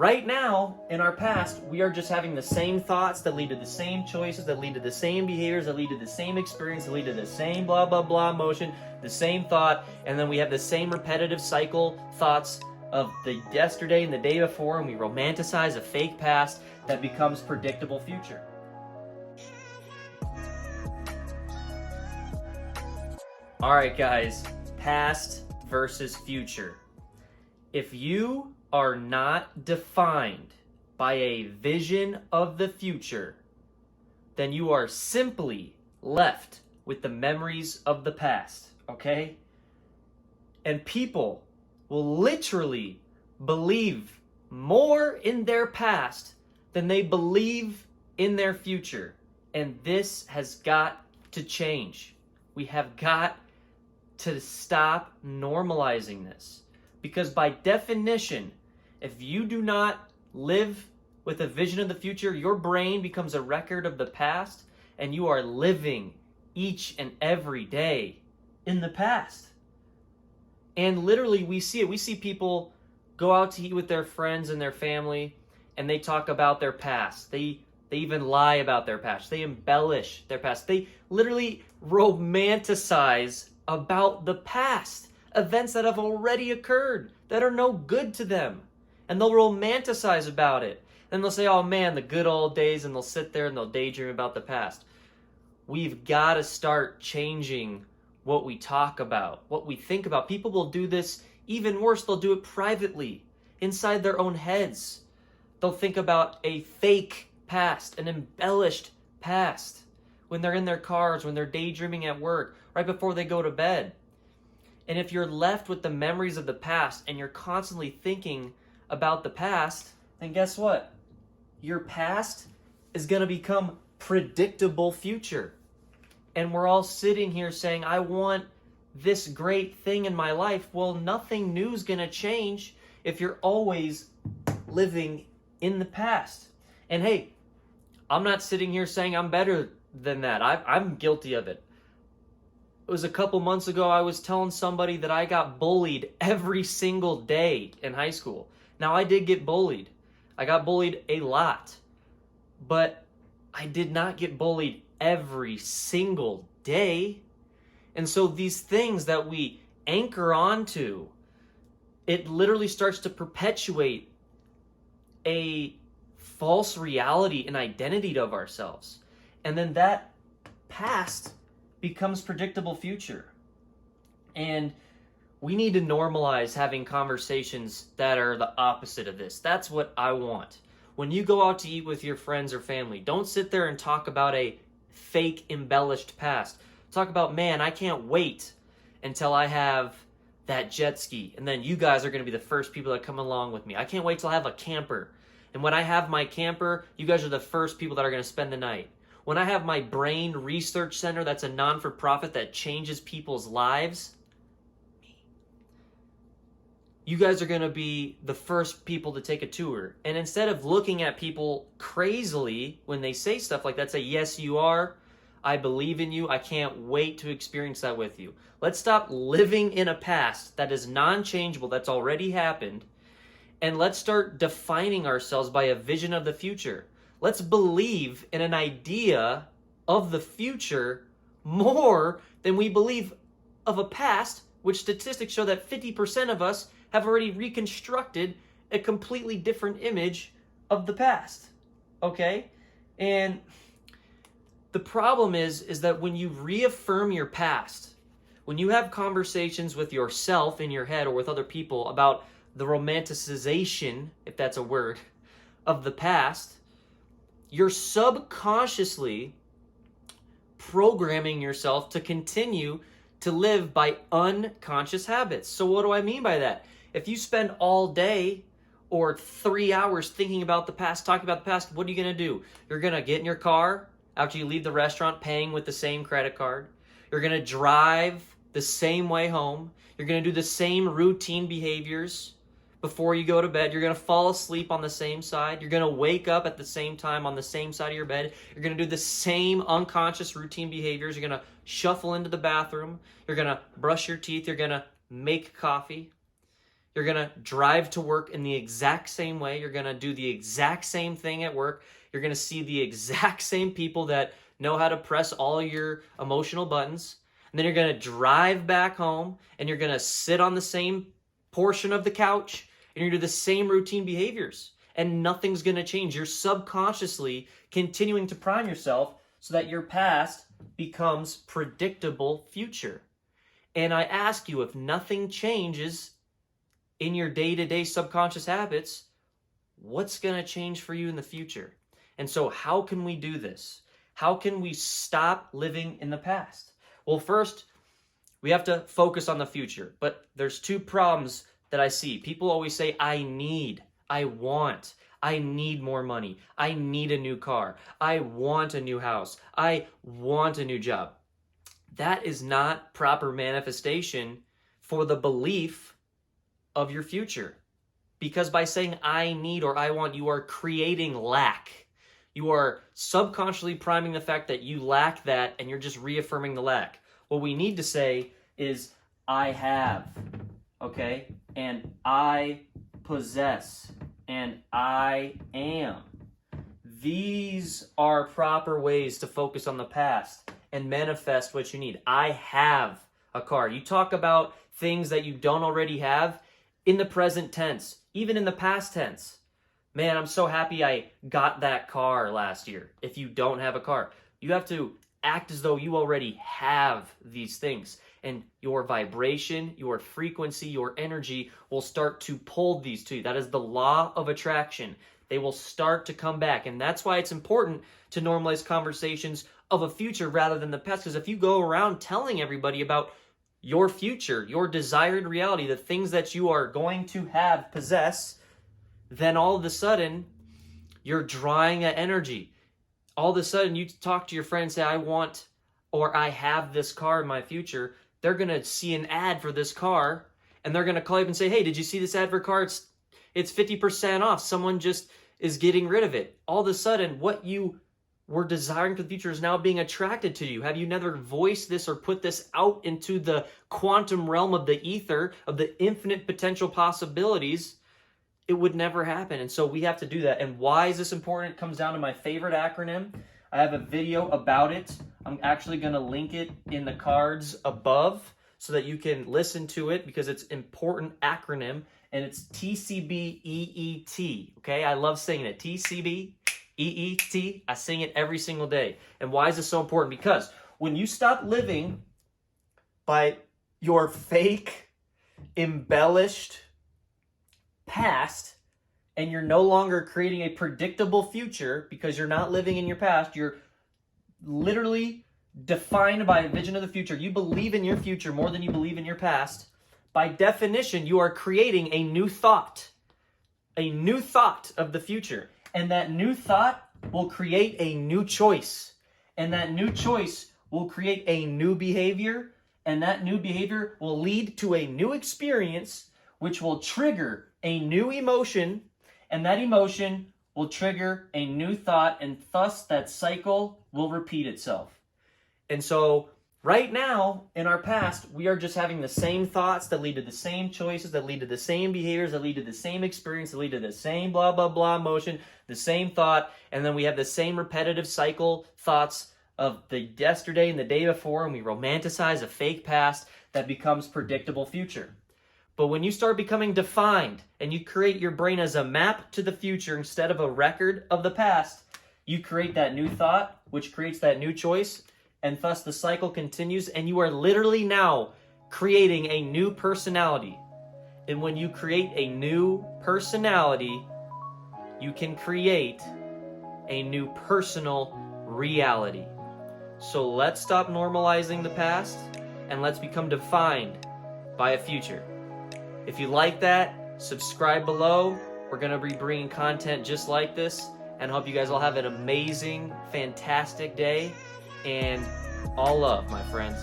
Right now, in our past, we are just having the same thoughts that lead to the same choices, that lead to the same behaviors, that lead to the same experience, that lead to the same blah, blah, blah emotion, the same thought, and then we have the same repetitive cycle thoughts of the yesterday and the day before, and we romanticize a fake past that becomes predictable future. All right, guys, past versus future. If you are not defined by a vision of the future, then you are simply left with the memories of the past, okay? And people will literally believe more in their past than they believe in their future. And this has got to change. We have got to stop normalizing this. Because by definition, if you do not live with a vision of the future, your brain becomes a record of the past, and you are living each and every day in the past. And literally, we see it. We see people go out to eat with their friends and their family, and they talk about their past. They even lie about their past. They embellish their past. They literally romanticize about the past. Events that have already occurred that are no good to them. And they'll romanticize about it. And they'll say, oh man, the good old days, and they'll sit there and they'll daydream about the past. We've got to start changing what we talk about, what we think about. People will do this even worse. They'll do it privately, inside their own heads. They'll think about a fake past, an embellished past, when they're in their cars, when they're daydreaming at work, right before they go to bed. And if you're left with the memories of the past and you're constantly thinking about the past, then guess what? Your past is going to become predictable future. And we're all sitting here saying, I want this great thing in my life. Well, nothing new is going to change if you're always living in the past. And hey, I'm not sitting here saying I'm better than that. I'm guilty of it. It was a couple months ago, I was telling somebody that I got bullied every single day in high school. Now, I did get bullied. I got bullied a lot. But I did not get bullied every single day. And so these things that we anchor onto, it literally starts to perpetuate a false reality and identity of ourselves. And then that past becomes predictable future. And we need to normalize having conversations that are the opposite of this. That's what I want. When you go out to eat with your friends or family, don't sit there and talk about a fake embellished past. Talk about, man, I can't wait until I have that jet ski, and then you guys are going to be the first people that come along with me. I can't wait till I have a camper. And when I have my camper, you guys are the first people that are going to spend the night. When I have my brain research center, that's a non-for-profit that changes people's lives, you guys are going to be the first people to take a tour. And instead of looking at people crazily when they say stuff like that, say, yes, you are. I believe in you. I can't wait to experience that with you. Let's stop living in a past that is non-changeable, that's already happened, and let's start defining ourselves by a vision of the future. Let's believe in an idea of the future more than we believe of a past, which statistics show that 50% of us have already reconstructed a completely different image of the past. Okay? And the problem is that when you reaffirm your past, when you have conversations with yourself in your head or with other people about the romanticization, if that's a word, of the past, you're subconsciously programming yourself to continue to live by unconscious habits. So what do I mean by that? If you spend all day or 3 hours thinking about the past, talking about the past, what are you going to do? You're going to get in your car after you leave the restaurant paying with the same credit card. You're going to drive the same way home. You're going to do the same routine behaviors before you go to bed. You're going to fall asleep on the same side. You're going to wake up at the same time on the same side of your bed. You're going to do the same unconscious routine behaviors. You're going to shuffle into the bathroom. You're going to brush your teeth. You're going to make coffee. You're going to drive to work in the exact same way. You're going to do the exact same thing at work. You're going to see the exact same people that know how to press all your emotional buttons. And then you're going to drive back home and you're going to sit on the same portion of the couch and you're going to do the same routine behaviors. And nothing's going to change. You're subconsciously continuing to prime yourself so that your past becomes predictable future. And I ask you, if nothing changes in your day-to-day subconscious habits, what's going to change for you in the future? And so how can we do this? How can we stop living in the past? Well, first, we have to focus on the future. But there's two problems that I see. People always say, I need, I want, I need more money. I need a new car. I want a new house. I want a new job. That is not proper manifestation for the belief of your future. Because by saying I need or I want, you are creating lack. You are subconsciously priming the fact that you lack that and you're just reaffirming the lack. What we need to say is I have, okay? And I possess, and I am. These are proper ways to focus on the past and manifest what you need. I have a car. You talk about things that you don't already have in the present tense, even in the past tense. Man, I'm so happy I got that car last year. If you don't have a car, you have to act as though you already have these things. And your vibration, your frequency, your energy will start to pull these to you. That is the law of attraction. They will start to come back. And that's why it's important to normalize conversations of a future rather than the past. Because if you go around telling everybody about your future, your desired reality, the things that you are going to have, possess, then all of a sudden, you're drawing that energy. All of a sudden, you talk to your friend and say, I want or I have this car in my future. They're going to see an ad for this car, and they're going to call you up and say, hey, did you see this ad for a car? It's 50% off. Someone just is getting rid of it. All of a sudden, what you were desiring for the future is now being attracted to you. Have you never voiced this or put this out into the quantum realm of the ether, of the infinite potential possibilities? It would never happen. And so we have to do that. And why is this important? It comes down to my favorite acronym. I have a video about it. I'm actually going to link it in the cards above so that you can listen to it because it's an important acronym, and it's TCBEET. Okay, I love saying it. TCBEET. I sing it every single day. And why is this so important? Because when you stop living by your fake, embellished past, and you're no longer creating a predictable future because you're not living in your past, you're literally defined by a vision of the future. You believe in your future more than you believe in your past. By definition, you are creating a new thought of the future. And that new thought will create a new choice. And that new choice will create a new behavior. And that new behavior will lead to a new experience, which will trigger a new emotion. And that emotion will trigger a new thought. And thus that cycle will repeat itself. And so right now, in our past, we are just having the same thoughts that lead to the same choices, that lead to the same behaviors, that lead to the same experience, that lead to the same blah, blah, blah emotion, the same thought, and then we have the same repetitive cycle thoughts of the yesterday and the day before, and we romanticize a fake past that becomes predictable future. But when you start becoming defined and you create your brain as a map to the future instead of a record of the past, you create that new thought, which creates that new choice, and thus the cycle continues, and you are literally now creating a new personality. And when you create a new personality, you can create a new personal reality. So let's stop normalizing the past, and let's become defined by a future. If you like that, subscribe below. We're going to be bringing content just like this, and hope you guys all have an amazing, fantastic day. And all love, my friends.